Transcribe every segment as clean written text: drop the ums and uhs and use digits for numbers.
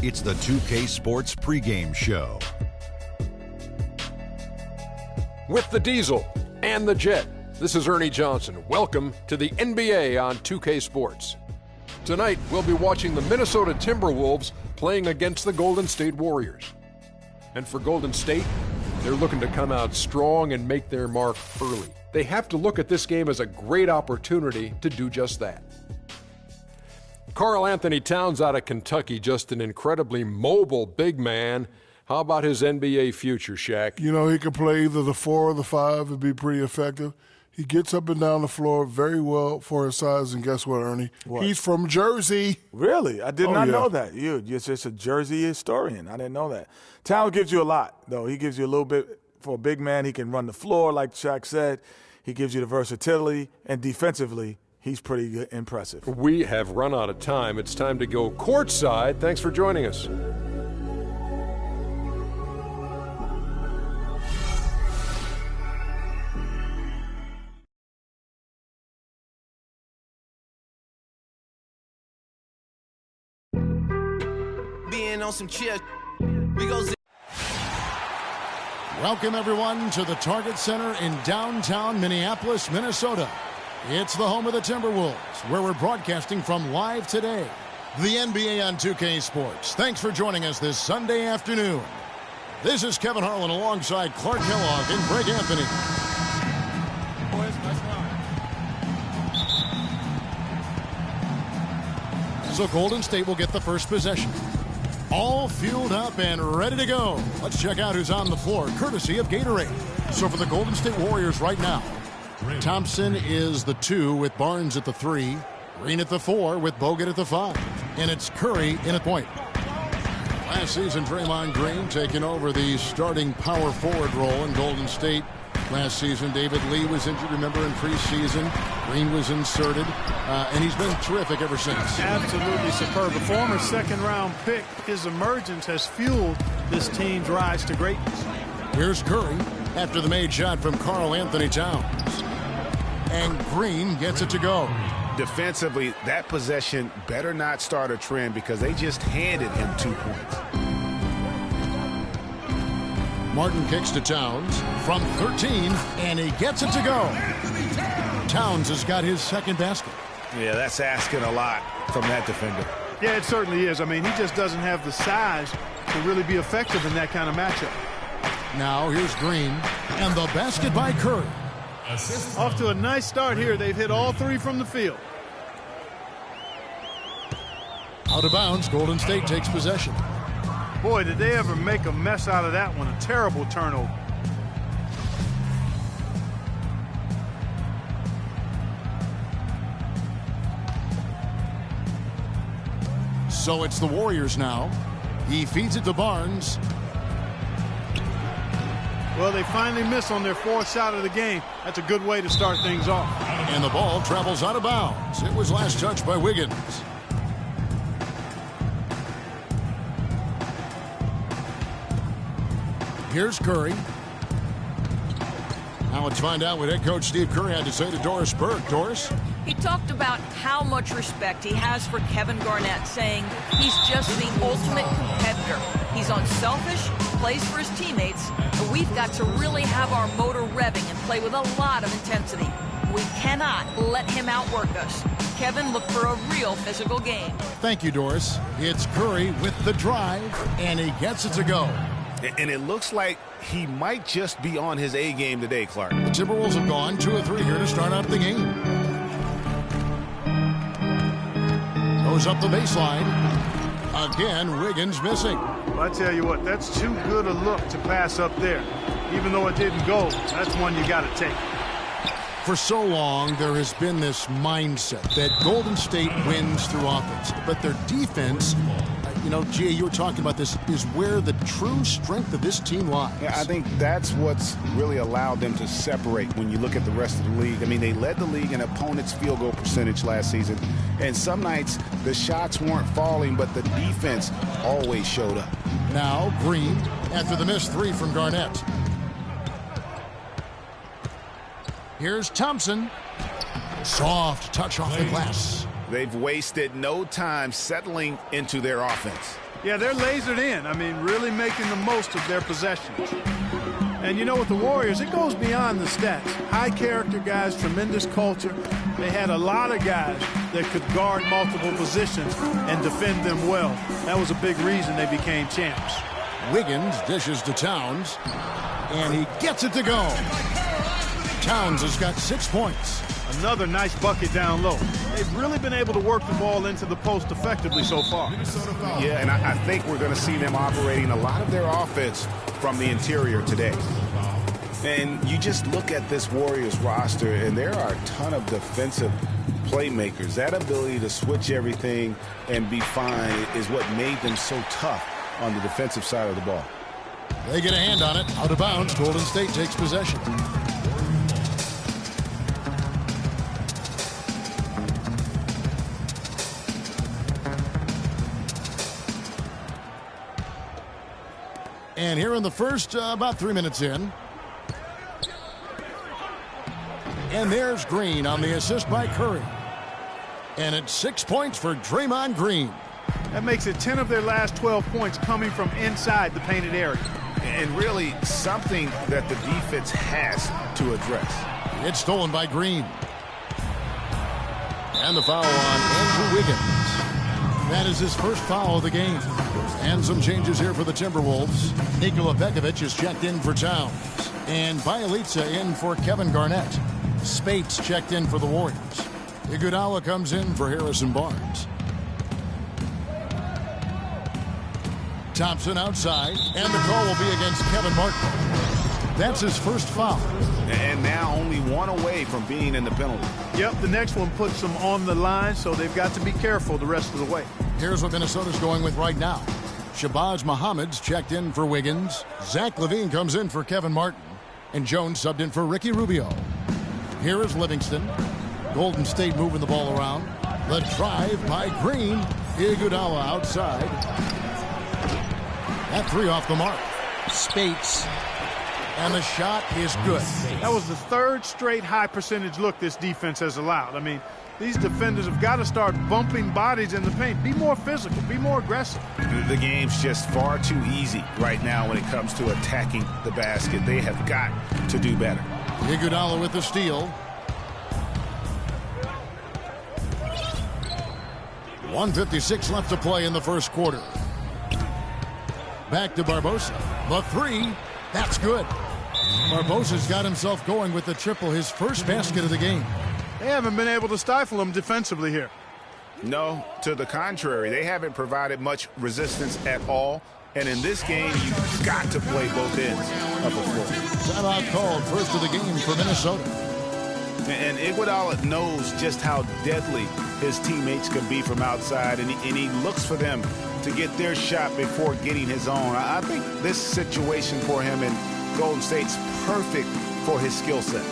It's the 2K Sports pregame show. With the Diesel and the Jet, this is Ernie Johnson. Welcome to the NBA on 2K Sports. Tonight, we'll be watching the Minnesota Timberwolves playing against the Golden State Warriors. And for Golden State, they're looking to come out strong and make their mark early. They have to look at this game as a great opportunity to do just that. Karl Anthony Towns out of Kentucky, just an incredibly mobile big man. How about his NBA future, Shaq? You know, he can play either the 4 or the 5 and be pretty effective. He gets up and down the floor very well for his size, and guess what, Ernie? What? He's from Jersey. Really? I did not know that. You're just a Jersey historian. I didn't know that. Towns gives you a lot, though. He gives you a little bit for a big man. He can run the floor, like Shaq said. He gives you the versatility, and defensively, he's pretty impressive. We have run out of time. It's time to go courtside. Thanks for joining us. Being on some chill, we go. Welcome, everyone, to the Target Center in downtown Minneapolis, Minnesota. It's the home of the Timberwolves, where we're broadcasting from live today. The NBA on 2K Sports. Thanks for joining us this Sunday afternoon. This is Kevin Harlan alongside Clark Kellogg and Greg Anthony. So Golden State will get the first possession. All fueled up and ready to go. Let's check out who's on the floor, courtesy of Gatorade. So for the Golden State Warriors right now, Thompson is the 2 with Barnes at the 3. Green at the 4 with Bogut at the 5. And it's Curry in at point. Last season, Draymond Green taking over the starting power forward role in Golden State. Last season, David Lee was injured, remember, in preseason. Green was inserted, and he's been terrific ever since. Absolutely superb. A former second-round pick, his emergence has fueled this team's rise to greatness. Here's Curry after the made shot from Karl Anthony Towns. And Green gets it to go. Defensively, that possession better not start a trend because they just handed him 2 points. Martin kicks to Towns from 13, and he gets it to go. Towns has got his second basket. Yeah, that's asking a lot from that defender. Yeah, it certainly is. I mean, he just doesn't have the size to really be effective in that kind of matchup. Now here's Green, and the basket by Curry. Off to a nice start here. They've hit all 3 from the field. Out of bounds, Golden State takes possession. Boy, did they ever make a mess out of that one. A terrible turnover. So it's the Warriors now. He feeds it to Barnes. Well, they finally miss on their 4th shot of the game. That's a good way to start things off. And the ball travels out of bounds. It was last touched by Wiggins. Here's Curry. Now let's find out what head coach Steve Curry had to say to Doris Burke. Doris? He talked about how much respect he has for Kevin Garnett, saying he's just the ultimate competitor. He's unselfish, plays for his teammates, and we've got to really have our motor revving and play with a lot of intensity. We cannot let him outwork us. Kevin looked for a real physical game. Thank you, Doris. It's Curry with the drive, and he gets it to go. And it looks like he might just be on his A game today, Clark. The Timberwolves have gone 2 of 3 here to start out the game. Goes up the baseline. Again, Wiggins missing. Well, I tell you what, that's too good a look to pass up there. Even though it didn't go, that's one you got to take. For so long, there has been this mindset that Golden State wins through offense, but their defense, you know, Gia, you were talking about this, is where the true strength of this team lies. Yeah, I think that's what's really allowed them to separate when you look at the rest of the league. I mean, they led the league in opponents' field goal percentage last season, and some nights the shots weren't falling, but the defense always showed up. Now Green after the missed 3 from Garnett. Here's Thompson. Soft touch off the glass. They've wasted no time settling into their offense. Yeah, they're lasered in. I mean, really making the most of their possessions. And you know, with the Warriors, it goes beyond the stats. High character guys, tremendous culture. They had a lot of guys that could guard multiple positions and defend them well. That was a big reason they became champs. Wiggins dishes to Towns, and he gets it to go. Towns has got 6 points. Another nice bucket down low. They've really been able to work the ball into the post effectively so far. Yeah, and I think we're going to see them operating a lot of their offense from the interior today. And you just look at this Warriors roster, and there are a ton of defensive playmakers. That ability to switch everything and be fine is what made them so tough on the defensive side of the ball. They get a hand on it. Out of bounds. Golden State takes possession. And here in the first, about 3 minutes in. And there's Green on the assist by Curry. And it's 6 points for Draymond Green. That makes it 10 of their last 12 points coming from inside the painted area. And really something that the defense has to address. It's stolen by Green. And the foul on Andrew Wiggins. That is his first foul of the game. And some changes here for the Timberwolves. Nikola Pekovic is checked in for Towns. And Bielitsa in for Kevin Garnett. Spates checked in for the Warriors. Iguodala comes in for Harrison Barnes. Thompson outside, and the call will be against Kevin Martin. That's his first foul. And now only one away from being in the penalty. Yep, the next one puts them on the line, so they've got to be careful the rest of the way. Here's what Minnesota's going with right now. Shabazz Muhammad's checked in for Wiggins. Zach LaVine comes in for Kevin Martin. And Jones subbed in for Ricky Rubio. Here is Livingston. Golden State moving the ball around. The drive by Green. Iguodala outside. That three off the mark. Spates. And the shot is good. That was the third straight high percentage look this defense has allowed. I mean, these defenders have got to start bumping bodies in the paint. Be more physical. Be more aggressive. The game's just far too easy right now when it comes to attacking the basket. They have got to do better. Iguodala with the steal. 1:56 left to play in the first quarter. Back to Barbosa. The three. That's good. Barbosa's got himself going with the triple, his first basket of the game. They haven't been able to stifle him defensively here. No, to the contrary. They haven't provided much resistance at all. And in this game, you've got to play both ends of the floor. Timeout called, first of the game for Minnesota. And Iguodala knows just how deadly his teammates can be from outside, and he looks for them to get their shot before getting his own. I think this situation for him in Golden State's perfect for his skill set.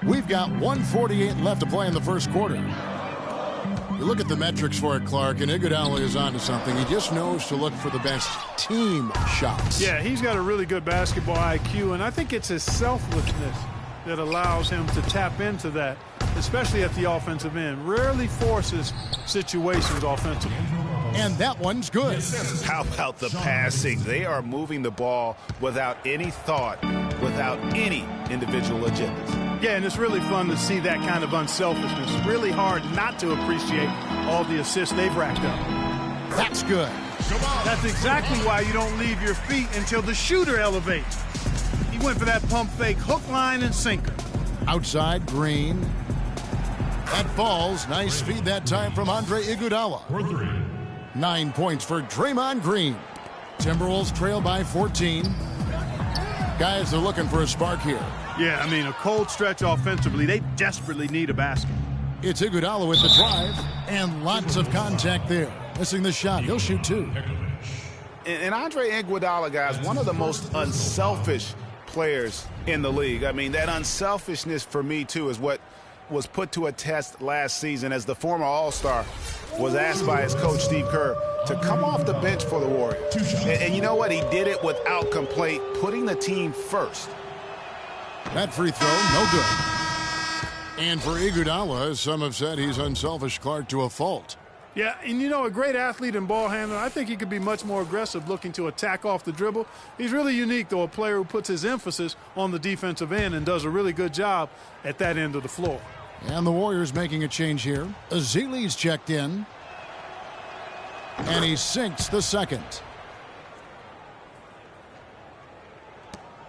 We've got 1:48 left to play in the first quarter. You look at the metrics for it, Clark, and Iguodala is onto something. He just knows to look for the best team shots. Yeah, he's got a really good basketball IQ, and I think it's his selflessness that allows him to tap into that, especially at the offensive end. Rarely forces situations offensively. And that one's good. How about the passing? They are moving the ball without any thought, without any individual agendas. Yeah, and it's really fun to see that kind of unselfishness. Really hard not to appreciate all the assists they've racked up. That's good. That's exactly why you don't leave your feet until the shooter elevates. went for that pump fake, hook, line, and sinker. Outside, Green. That falls. Nice feed that time from Andre Iguodala. 9 points for Draymond Green. Timberwolves trail by 14. Guys are looking for a spark here. Yeah, I mean, a cold stretch offensively. They desperately need a basket. It's Iguodala with the drive, and lots of contact there. Missing the shot. He'll shoot two. And Andre Iguodala, guys, one of the most unselfish players in the league. I mean, that unselfishness for me, too, is what was put to a test last season as the former All-Star was asked by his coach, Steve Kerr, to come off the bench for the Warriors. And you know what? He did it without complaint, putting the team first. That free throw, no good. And for Iguodala, some have said he's unselfish, Clark, to a fault. Yeah, and you know, a great athlete and ball handler, I think he could be much more aggressive looking to attack off the dribble. He's really unique, though, a player who puts his emphasis on the defensive end and does a really good job at that end of the floor. And the Warriors making a change here. Ezeli's checked in. And he sinks the second.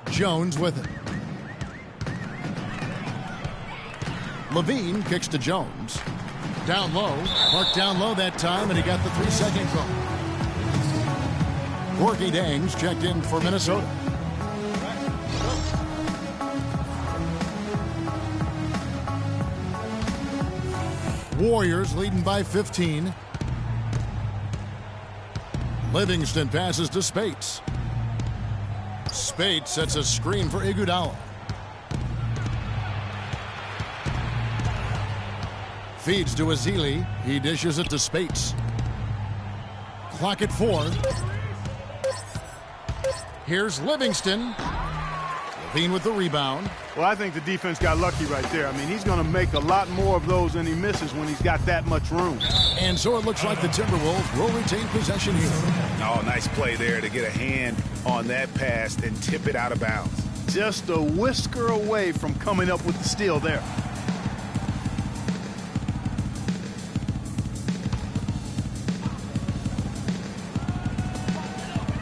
Jones with it. Levine kicks to Jones. Down low. Marked down low that time, and he got the 3-second call. Gorky Dangs checked in for Minnesota. Warriors leading by 15. Livingston passes to Spates. Spates sets a screen for Iguodala. Feeds to Ezeli. He dishes it to Spates. Clock at 4. Here's Livingston. Levine with the rebound. Well, I think the defense got lucky right there. I mean, he's going to make a lot more of those than he misses when he's got that much room. And so it looks like the Timberwolves will retain possession here. Oh, nice play there to get a hand on that pass and tip it out of bounds. Just a whisker away from coming up with the steal there.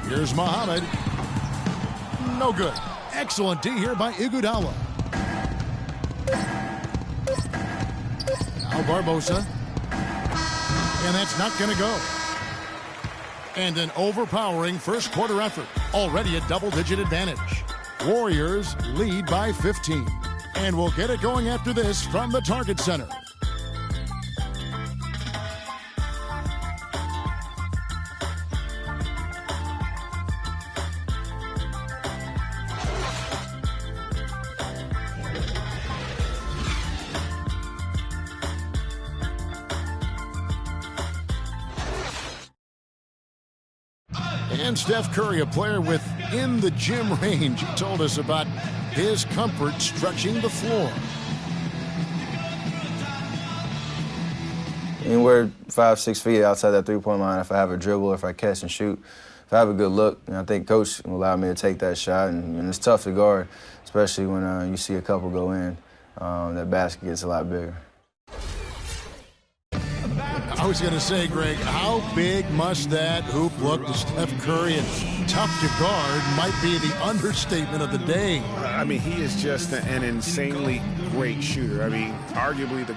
Here's Muhammad. No good. Excellent D here by Iguodala. Now Barbosa. And that's not going to go. And an overpowering first quarter effort. Already a double-digit advantage. Warriors lead by 15. And we'll get it going after this from the Target Center. And Steph Curry, a player within the gym range, he told us about his comfort stretching the floor. Anywhere 5-6 feet outside that three-point line, if I have a dribble, if I catch and shoot, if I have a good look, I think Coach will allow me to take that shot. And it's tough to guard, especially when you see a couple go in. That basket gets a lot bigger. I was going to say, Greg, how big must that hoop look to Steph Curry? And tough to guard might be the understatement of the day. I mean, he is just an insanely great shooter. I mean, arguably,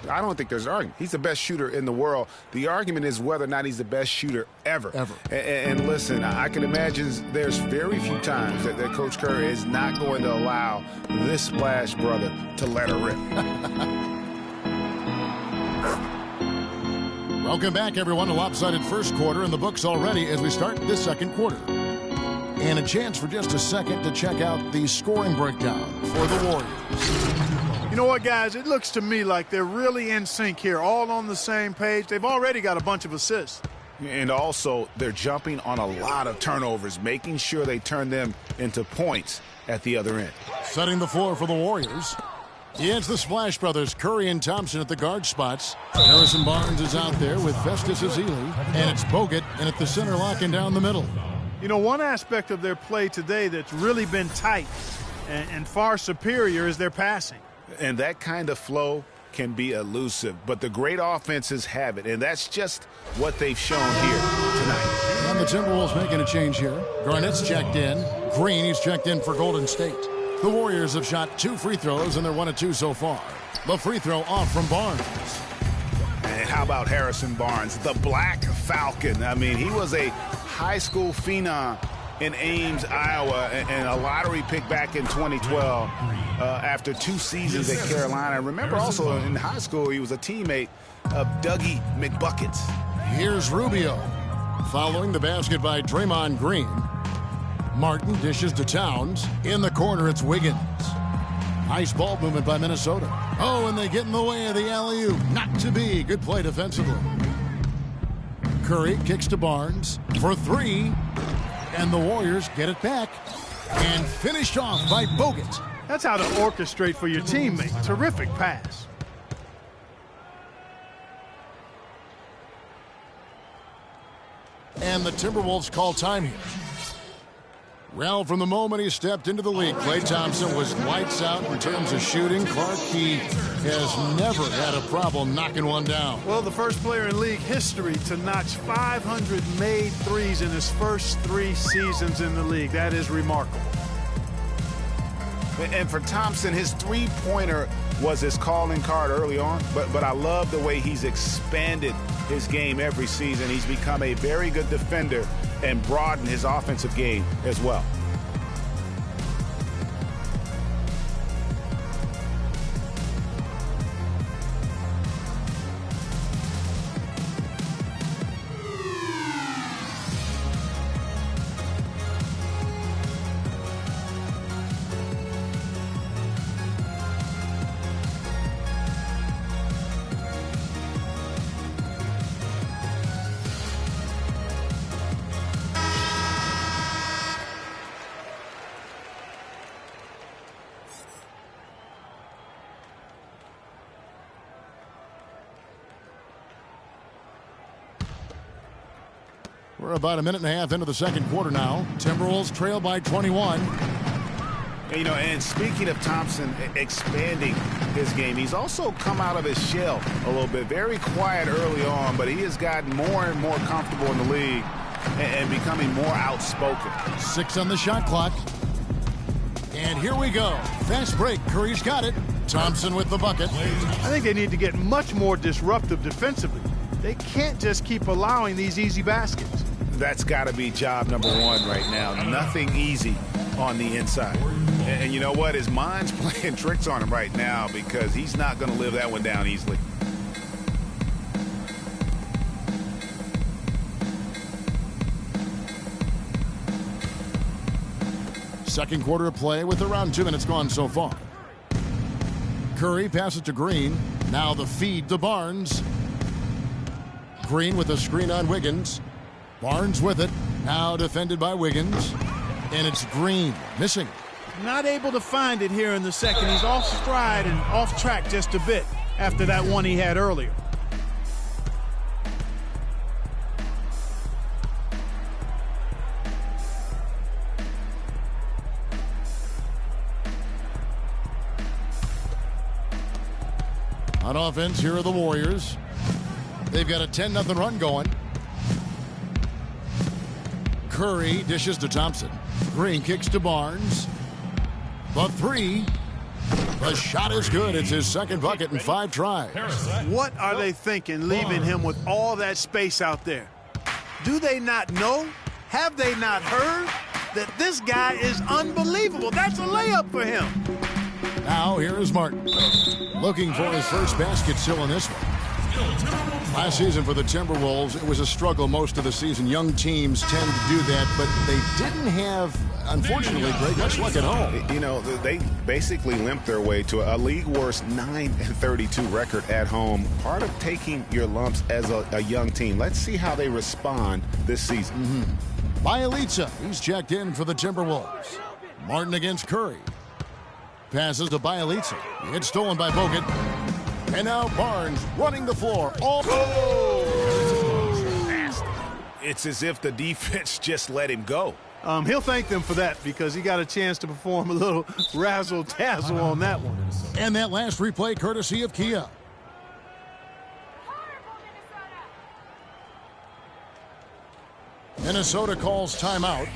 I don't think there's an argument. He's the best shooter in the world. The argument is whether or not he's the best shooter ever. And listen, I can imagine there's very few times that Coach Curry is not going to allow this splash brother to let her rip. Welcome back, everyone. A lopsided first quarter in the books already as we start this second quarter. And a chance for just a second to check out the scoring breakdown for the Warriors. You know what, guys? It looks to me like they're really in sync here, all on the same page. They've already got a bunch of assists. And also, they're jumping on a lot of turnovers, making sure they turn them into points at the other end. Setting the floor for the Warriors. It's the Splash Brothers, Curry and Thompson at the guard spots. Harrison Barnes is out there with Festus Ezeli. And it's Bogut and at the center locking down the middle. You know, one aspect of their play today that's really been tight and far superior is their passing. And that kind of flow can be elusive, but the great offenses have it, and that's just what they've shown here tonight. And the Timberwolves making a change here. Garnett's checked in. Green, he's checked in for Golden State. The Warriors have shot 2 free throws, and they're 1 of 2 so far. The free throw off from Barnes. And how about Harrison Barnes, the Black Falcon? I mean, he was a high school phenom in Ames, Iowa, and a lottery pick back in 2012 after 2 seasons at Carolina. Remember also in high school, he was a teammate of Dougie McBuckets. Here's Rubio. Following the basket by Draymond Green. Martin dishes to Towns. In the corner, it's Wiggins. Nice ball movement by Minnesota. Oh, and they get in the way of the alley-oop. Not to be. Good play defensively. Curry kicks to Barnes for 3. And the Warriors get it back. And finished off by Bogut. That's how to orchestrate for your teammate. Terrific pass. And the Timberwolves call time here. Well, from the moment he stepped into the league, Klay Thompson was lights out in terms of shooting. Clark, he has never had a problem knocking one down. Well, the first player in league history to notch 500 made threes in his first 3 seasons in the league. That is remarkable. And for Thompson, his three-pointer was his calling card early on, but I love the way he's expanded his game every season. He's become a very good defender and broadened his offensive game as well. We're about a minute and a half into the second quarter now. Timberwolves trail by 21. You know, and speaking of Thompson expanding his game, he's also come out of his shell a little bit. Very quiet early on, but he has gotten more and more comfortable in the league and becoming more outspoken. 6 on the shot clock. And here we go. Fast break. Curry's got it. Thompson with the bucket. I think they need to get much more disruptive defensively. They can't just keep allowing these easy baskets. That's got to be job number 1 right now. Nothing easy on the inside. And you know what? His mind's playing tricks on him right now because he's not going to live that one down easily. Second quarter of play with around 2 minutes gone so far. Curry passes to Green. Now the feed to Barnes. Green with a screen on Wiggins. Barnes with it. Now defended by Wiggins. And it's Green missing. Not able to find it here in the second. He's off stride and off track just a bit after that one he had earlier. On offense, here are the Warriors. They've got a 10-0 run going. Curry dishes to Thompson. Green kicks to Barnes. The 3. The shot is good. It's his second bucket in 5 tries. What are they thinking, leaving him with all that space out there? Do they not know? Have they not heard that this guy is unbelievable? That's a layup for him. Now here is Martin. Looking for his first basket still in this one. Last season for the Timberwolves, it was a struggle most of the season. Young teams tend to do that, but they didn't have, unfortunately, great much luck at home. You know, they basically limped their way to a league-worst 9-32 record at home. Part of taking your lumps as a young team. Let's see how they respond this season. Bielitsa, he's checked in for the Timberwolves. Martin against Curry. Passes to Bielitsa. It's stolen by Bogut. And now Barnes running the floor. It's as if the defense just let him go. He'll thank them for that because he got a chance to perform a little razzle-dazzle on that one. And that last replay courtesy of Kia. Minnesota calls timeout.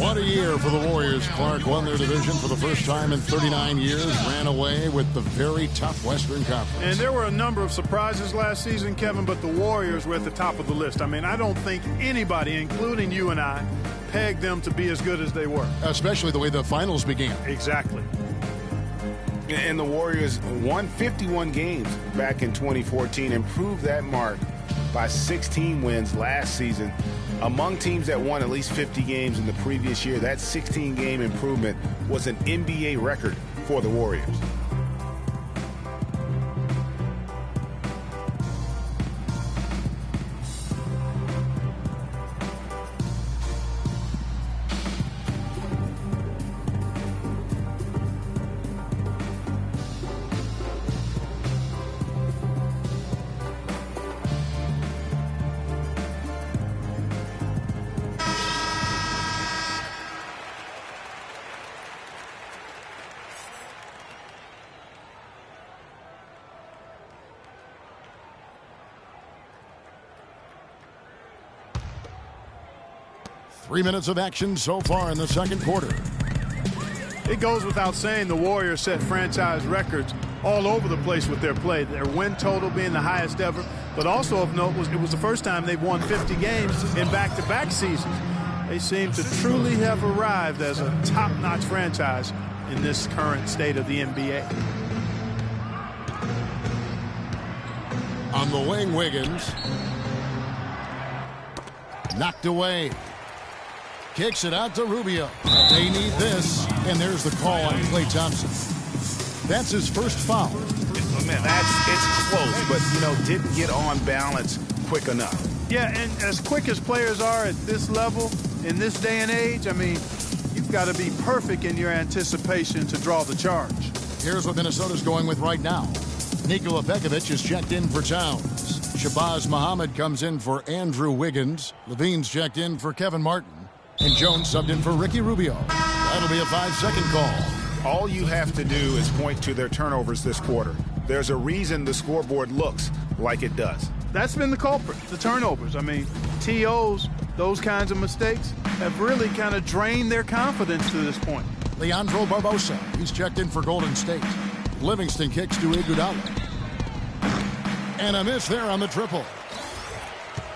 What a year for the Warriors. Clark won their division for the first time in 39 years, ran away with the very tough Western Conference. And there were a number of surprises last season, Kevin, but the Warriors were at the top of the list. I mean, I don't think anybody, including you and I, pegged them to be as good as they were. Especially the way the finals began. Exactly. And the Warriors won 51 games back in 2014, improved that mark by 16 wins last season. Among teams that won at least 50 games in the previous year, that 16-game improvement was an NBA record for the Warriors. Three minutes of action so far in the second quarter. It goes without saying the Warriors set franchise records all over the place with their play. Their win total being the highest ever, but also of note was it was the first time they've won 50 games in back-to-back seasons. They seem to truly have arrived as a top-notch franchise in this current state of the NBA. On the wing, Wiggins. Knocked away. Kicks it out to Rubio. They need this, and there's the call on Klay Thompson. That's his first foul. Man, it's close, but, didn't get on balance quick enough. Yeah, and as quick as players are at this level, in this day and age, I mean, you've got to be perfect in your anticipation to draw the charge. Here's what Minnesota's going with right now. Nikola Pekovic is checked in for Towns. Shabazz Muhammad comes in for Andrew Wiggins. Levine's checked in for Kevin Martin. And Jones subbed in for Ricky Rubio. That'll be a 5-second call. All you have to do is point to their turnovers this quarter. There's a reason the scoreboard looks like it does. That's been the culprit, the turnovers. I mean, TOs, those kinds of mistakes, have really kind of drained their confidence to this point. Leandro Barbosa, he's checked in for Golden State. Livingston kicks to Iguodala. And a miss there on the triple.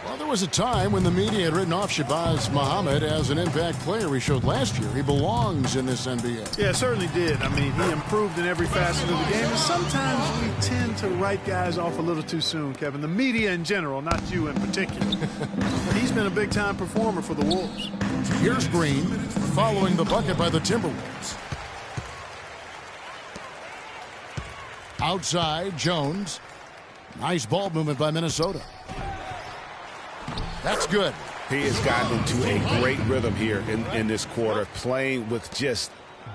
Well, there was a time when the media had written off Shabazz Muhammad as an impact player. We showed last year he belongs in this NBA. Yeah, certainly did. I mean, he improved in every facet of the game. And sometimes we tend to write guys off a little too soon, Kevin. The media in general, not you in particular. But he's been a big-time performer for the Wolves. Here's Green following the bucket by the Timberwolves. Outside, Jones. Nice ball movement by Minnesota. That's good. He has gotten into a great rhythm here in this quarter, playing with just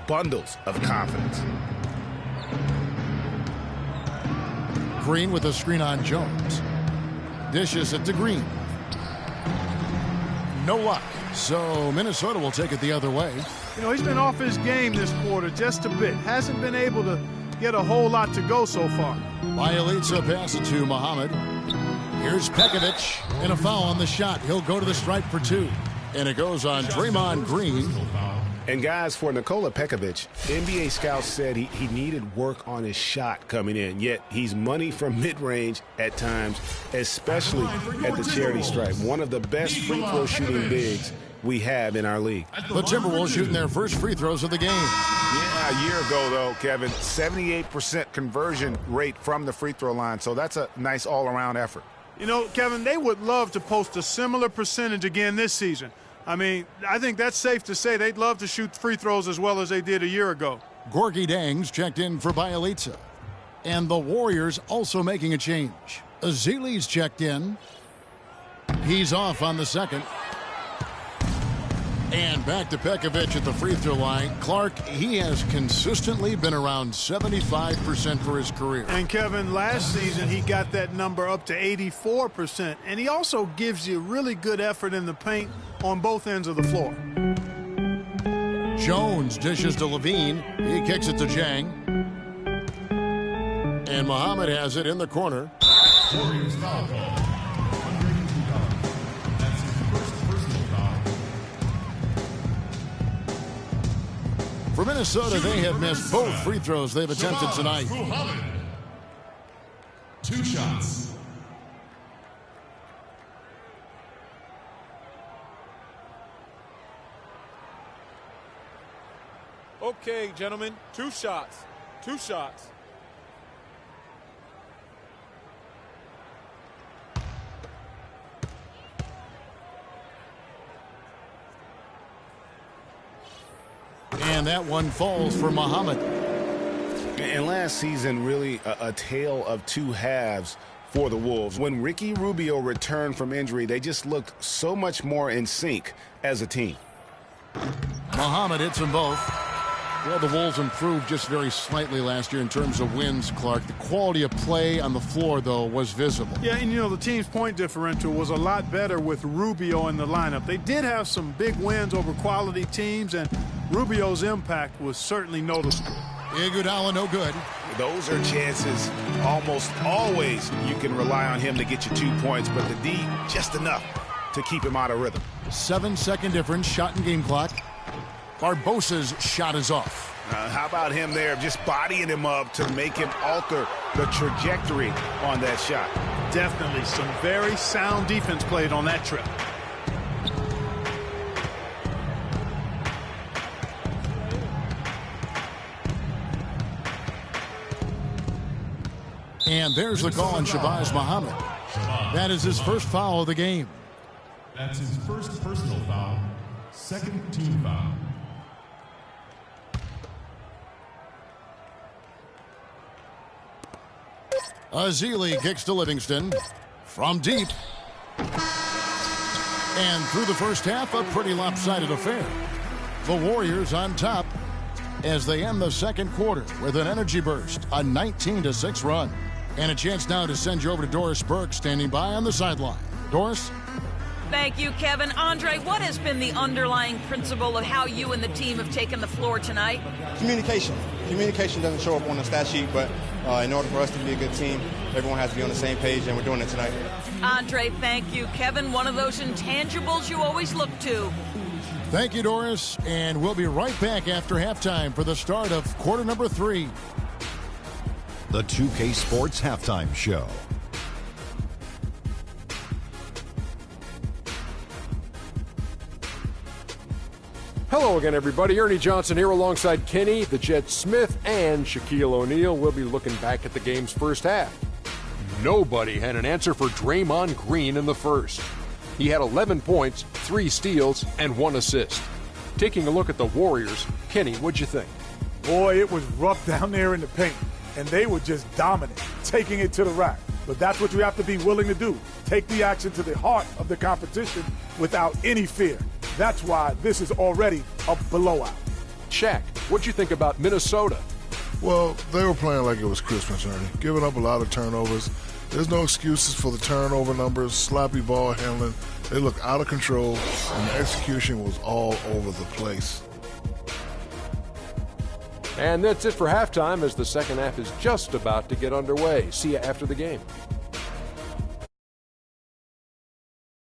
bundles of confidence. Green with a screen on Jones. Dishes it to Green. No luck. So Minnesota will take it the other way. He's been off his game this quarter just a bit. Hasn't been able to get a whole lot to go so far. Bjelica passes to Muhammad. Here's Pekovic, and a foul on the shot. He'll go to the stripe for 2. And it goes on Draymond Green. And guys, for Nikola Pekovic, NBA scouts said he needed work on his shot coming in, yet he's money from mid-range at times, especially at the charity stripe. One of the best free throw shooting bigs we have in our league. The Timberwolves shooting their first free throws of the game. Yeah, a year ago, though, Kevin, 78% conversion rate from the free throw line, so that's a nice all-around effort. Kevin, they would love to post a similar percentage again this season. I mean, I think that's safe to say they'd love to shoot free throws as well as they did a year ago. Gorgui Dieng's checked in for Bjelica. And the Warriors also making a change. Azili's checked in. He's off on the second. And back to Pekovic at the free throw line. Clark, he has consistently been around 75% for his career. And Kevin, last season he got that number up to 84%. And he also gives you really good effort in the paint on both ends of the floor. Jones dishes to Levine. He kicks it to Jang. And Muhammad has it in the corner. Warriors foul call. That's his first personal foul. For Minnesota, they have missed both free throws they've attempted tonight. 2 shots. Okay, gentlemen, 2 shots. 2 shots. And that one falls for Muhammad. And last season, really a tale of 2 halves for the Wolves. When Ricky Rubio returned from injury, they just looked so much more in sync as a team. Muhammad hits them both. Well, the Wolves improved just very slightly last year in terms of wins, Clark. The quality of play on the floor, though, was visible. Yeah, and the team's point differential was a lot better with Rubio in the lineup. They did have some big wins over quality teams, and Rubio's impact was certainly noticeable. Iguodala, no good. Those are chances almost always you can rely on him to get you 2 points, but the D, just enough to keep him out of rhythm. 7-second difference, shot and game clock. Barbosa's shot is off. How about him there, just bodying him up to make him alter the trajectory on that shot? Definitely some very sound defense played on that trip. And there's the call on Shabazz Muhammad. That is his first foul of the game. That's his first personal foul, 2nd team foul. Azili kicks to Livingston from deep. And through the first half, a pretty lopsided affair. The Warriors on top as they end the second quarter with an energy burst, a 19-6 run. And a chance now to send you over to Doris Burke, standing by on the sideline. Doris? Thank you, Kevin. Andre, what has been the underlying principle of how you and the team have taken the floor tonight? Communication. Communication doesn't show up on the stat sheet, but in order for us to be a good team, everyone has to be on the same page, and we're doing it tonight. Andre, thank you. Kevin, one of those intangibles you always look to. Thank you, Doris. And we'll be right back after halftime for the start of quarter number 3. The 2K Sports Halftime Show. Hello again, everybody. Ernie Johnson here alongside Kenny, the Jet Smith, and Shaquille O'Neal. We'll be looking back at the game's first half. Nobody had an answer for Draymond Green in the first. He had 11 points, 3 steals, and 1 assist. Taking a look at the Warriors, Kenny, what'd you think? Boy, it was rough down there in the paint, and they were just dominant, taking it to the rack. But that's what you have to be willing to do. Take the action to the heart of the competition without any fear. That's why this is already a blowout. Shaq, what'd you think about Minnesota? Well, they were playing like it was Christmas, Ernie. Giving up a lot of turnovers. There's no excuses for the turnover numbers, sloppy ball handling. They looked out of control, and the execution was all over the place. And that's it for halftime, as the second half is just about to get underway. See you after the game.